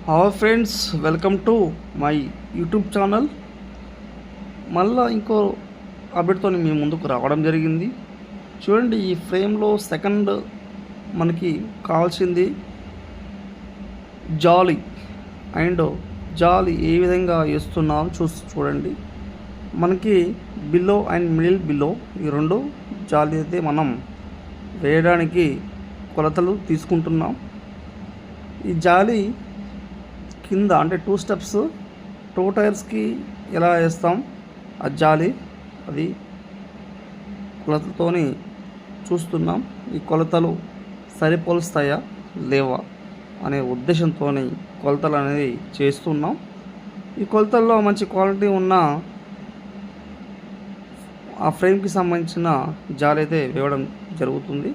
Hi friends, welcome to my YouTube channel. మళ్ళీ ఇంకో అప్డేట్తో మీ ముందుకు రావడం జరిగింది. చూడండి, ఈ ఫ్రేమ్లో సెకండ్ మనకి కావాల్సింది జాలీ. అండ్ జాలీ ఏ విధంగా వేస్తున్నాం చూడండి. మనకి బిలో అండ్ మిడిల్ బిలో ఈ రెండు జాలీ అయితే మనం వేయడానికి కొలతలు తీసుకుంటున్నాం. ఈ జాలీ కింద అంటే 2 స్టెప్స్ 2 టైర్స్కి ఎలా వేస్తాం ఆ జాలి, అది కొలతలతోని చూస్తున్నాం. ఈ కొలతలు సరిపోలుస్తాయా లేవా అనే ఉద్దేశంతో కొలతలు అనేది చేస్తున్నాం. ఈ కొలతల్లో మంచి క్వాలిటీ ఉన్న ఆ ఫ్రేమ్కి సంబంధించిన జాలి అయితే వేయడం జరుగుతుంది.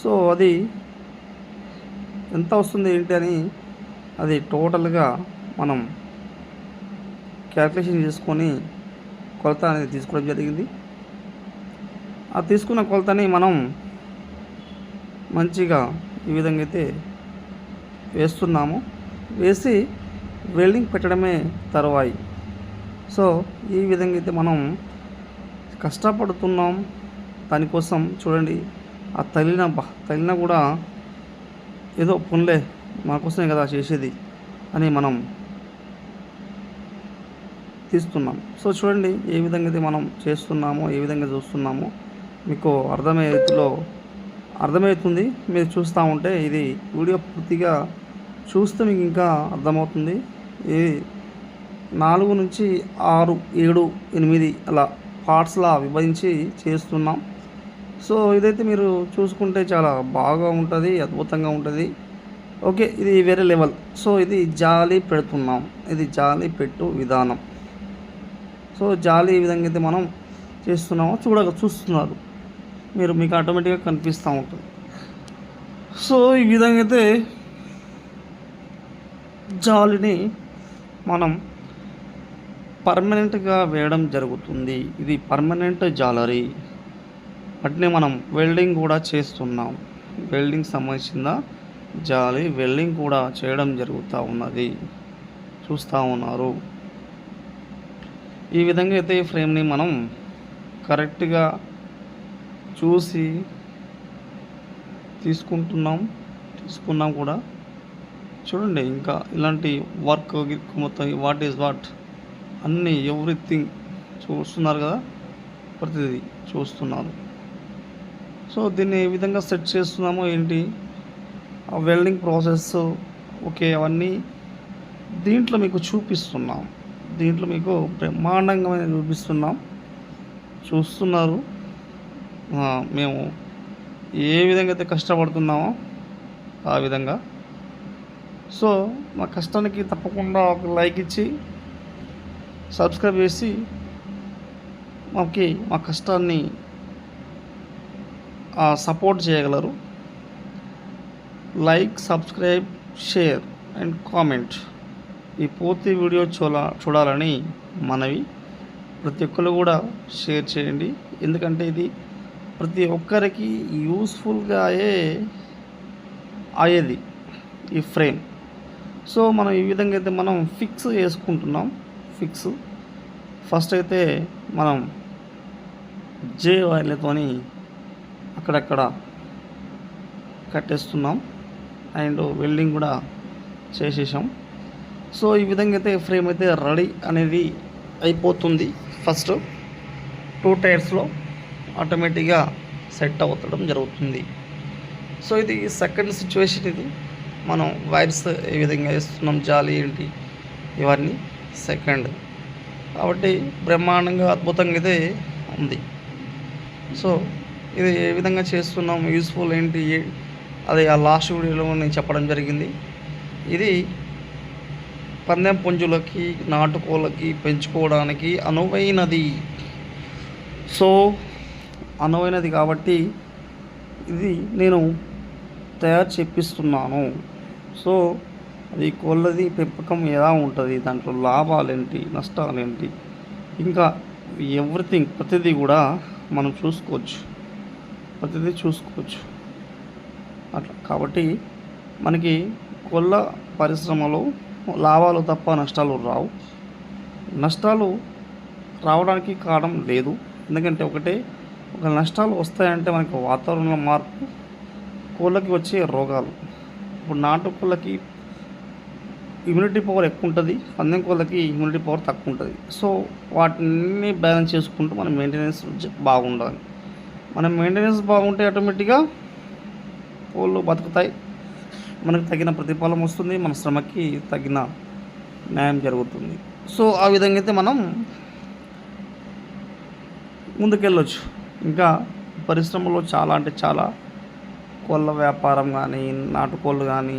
సో అది ఎంత వస్తుంది ఏంటి అని అది టోటల్గా మనం క్యాల్కులేషన్ చేసుకొని కొలత అనేది తీసుకోవడం జరిగింది. ఆ తీసుకున్న కొలతని మనం మంచిగా ఈ విధంగా అయితే వేస్తున్నాము. వేసి వెల్డింగ్ పెట్టడమే తరువాయి. సో ఈ విధంగా అయితే మనం కష్టపడుతున్నాం దానికోసం. చూడండి, ఆ తగిలిన కూడా ఏదో పొన్లే మాకోసమే కదా చేసేది అని మనం తీస్తున్నాం. సో చూడండి ఏ విధంగా అయితే మనం చేస్తున్నామో, ఏ విధంగా చూస్తున్నామో మీకు అర్థమవుతుంది. మీరు చూస్తూ ఉంటే ఇది వీడియో పూర్తిగా చూస్తే మీకు ఇంకా అర్థమవుతుంది. ఇది 4 నుంచి 6, 7, 8 అలా పార్ట్స్లా విభజించి చేస్తున్నాం. సో ఇదైతే మీరు చూసుకుంటే చాలా బాగా ఉంటుంది, అద్భుతంగా ఉంటుంది. ఓకే, ఇది వేరే లెవెల్. సో ఇది జాలి పెడుతున్నాం, ఇది జాలి పెట్టు విధానం. సో జాలి ఈ విధంగా అయితే మనం చేస్తున్నామో చూస్తున్నారు మీకు ఆటోమేటిక్గా కనిపిస్తూ ఉంటుంది. సో ఈ విధంగా అయితే జాలిని మనం పర్మనెంట్గా వేయడం జరుగుతుంది. ఇది పర్మనెంట్ జాలరీ. అట్నే మనం వెల్డింగ్ కూడా చేస్తున్నాం. వెల్డింగ్ సంబంధించిన జాలి వెల్డింగ్ కూడా చేయడం జరుగుతూ ఉన్నది, చూస్తూ ఉన్నారు. ఈ విధంగా అయితే ఈ ఫ్రేమ్ని మనం కరెక్ట్గా చూసి తీసుకున్నాం కూడా. చూడండి, ఇంకా ఇలాంటి వర్క్ మొత్తం వాట్ ఈజ్ వాట్ అన్నీ ఎవ్రీథింగ్ చూస్తున్నారు కదా, ప్రతిదీ చూస్తున్నారు. సో దీన్ని ఏ విధంగా సెట్ చేస్తున్నామో ఏంటి, ఆ వెల్డింగ్ ప్రాసెస్, ఓకే, అవన్నీ దీంట్లో మీకు చూపిస్తున్నాం. దీంట్లో మీకు బ్రహ్మాండంగా చూపిస్తున్నాం, చూస్తున్నారు. మేము ఏ విధంగా అయితే కష్టపడుతున్నామో ఆ విధంగా. సో మా కష్టానికి తప్పకుండా ఒక లైక్ ఇచ్చి సబ్స్క్రైబ్ చేసి మా కష్టాన్ని సపోర్ట్ చేయగలరు. Like, subscribe, share and comment. ఈ పూర్తి వీడియో చూడాలని మనవి. ప్రతి ఒక్కరు కూడా షేర్ చేయండి, ఎందుకంటే ఇది ప్రతి ఒక్కరికి యూస్ఫుల్గా అయ్యేది ఈ ఫ్రేమ్. సో మనం ఈ విధంగా అయితే మనం ఫిక్స్ చేసుకుంటున్నాం. ఫస్ట్ అయితే మనం జే వైర్లతోని అక్కడక్కడ కట్టేస్తున్నాం. అండ్ వెల్డింగ్ కూడా చేసేసాం. సో ఈ విధంగా అయితే ఫ్రేమ్ అయితే రెడీ అనేది అయిపోతుంది. ఫస్ట్ 2 టైర్స్లో ఆటోమేటిక్గా సెట్ అవ్వడం జరుగుతుంది. సో ఇది సెకండ్ సిచ్యువేషన్. ఇది మనం వైర్స్ ఏ విధంగా వేస్తున్నాం, జాలి ఏంటి, ఇవన్నీ సెకండ్. కాబట్టి బ్రహ్మాండంగా అద్భుతంగా అయితే ఉంది. సో ఇది ఏ విధంగా చేస్తున్నాం, యూస్ఫుల్ ఏంటి, అది ఆ లాస్ట్ వీడియోలో నేను చెప్పడం జరిగింది. ఇది పందెం పుంజులకి, నాటుకోళ్ళకి పెంచుకోవడానికి అనువైనది. సో అనువైనది కాబట్టి ఇది నేను తయారు చేపిస్తున్నాను. సో అది కోళ్ళది పెంపకం ఎలా ఉంటుంది, దాంట్లో లాభాలేంటి, నష్టాలేంటి, ఇంకా ఎవ్రీథింగ్ ప్రతిదీ కూడా మనం చూసుకోవచ్చు. అట్లా కాబట్టి మనకి కోళ్ళ పరిశ్రమలో లాభాలు తప్ప నష్టాలు రావు. నష్టాలు రావడానికి కారణం లేదు. ఎందుకంటే ఒక నష్టాలు వస్తాయంటే మనకి వాతావరణ మార్పు, కోళ్ళకి వచ్చే రోగాలు. ఇప్పుడు నాటు కోళ్ళకి ఇమ్యూనిటీ పవర్ ఎక్కువ ఉంటుంది, పందెం కోళ్ళకి ఇమ్యూనిటీ పవర్ తక్కువ ఉంటుంది. సో వాటిని బ్యాలెన్స్ చేసుకుంటూ మన మెయింటెనెన్స్ బాగుండాలి. మన మెయింటెనెన్స్ బాగుంటే ఆటోమేటిక్గా కోళ్ళు బతుకుతాయి, మనకు తగిన ప్రతిఫలం వస్తుంది, మన శ్రమకి తగిన న్యాయం జరుగుతుంది. సో ఆ విధంగా అయితే మనం ముందుకెళ్ళొచ్చు. ఇంకా పరిశ్రమలో చాలా అంటే చాలా కోళ్ళ వ్యాపారం కానీ, నాటుకోళ్ళు కానీ,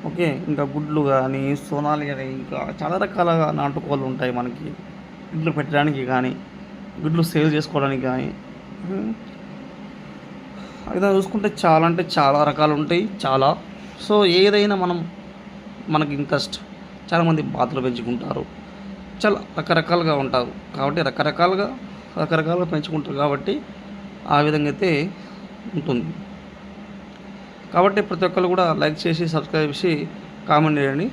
ఓకే, ఇంకా గుడ్లు కానీ, సోనాలు కానీ, ఇంకా చాలా రకాలుగా నాటుకోళ్ళు ఉంటాయి మనకి. గుడ్లు పెట్టడానికి కానీ, గుడ్లు సేల్ చేసుకోవడానికి కానీ, అయితే చూసుకుంటే చాలా అంటే చాలా రకాలు ఉంటాయి చాలా. సో ఏదైనా మనకి ఇంట్రెస్ట్, చాలామంది బాతులు పెంచుకుంటారు, చాలా రకరకాలుగా ఉంటారు కాబట్టి రకరకాలుగా పెంచుకుంటారు కాబట్టి ఆ విధంగా అయితే ఉంటుంది. కాబట్టి ప్రతి ఒక్కరు కూడా లైక్ చేసి, సబ్స్క్రైబ్ చేసి, కామెంట్ చేయండి.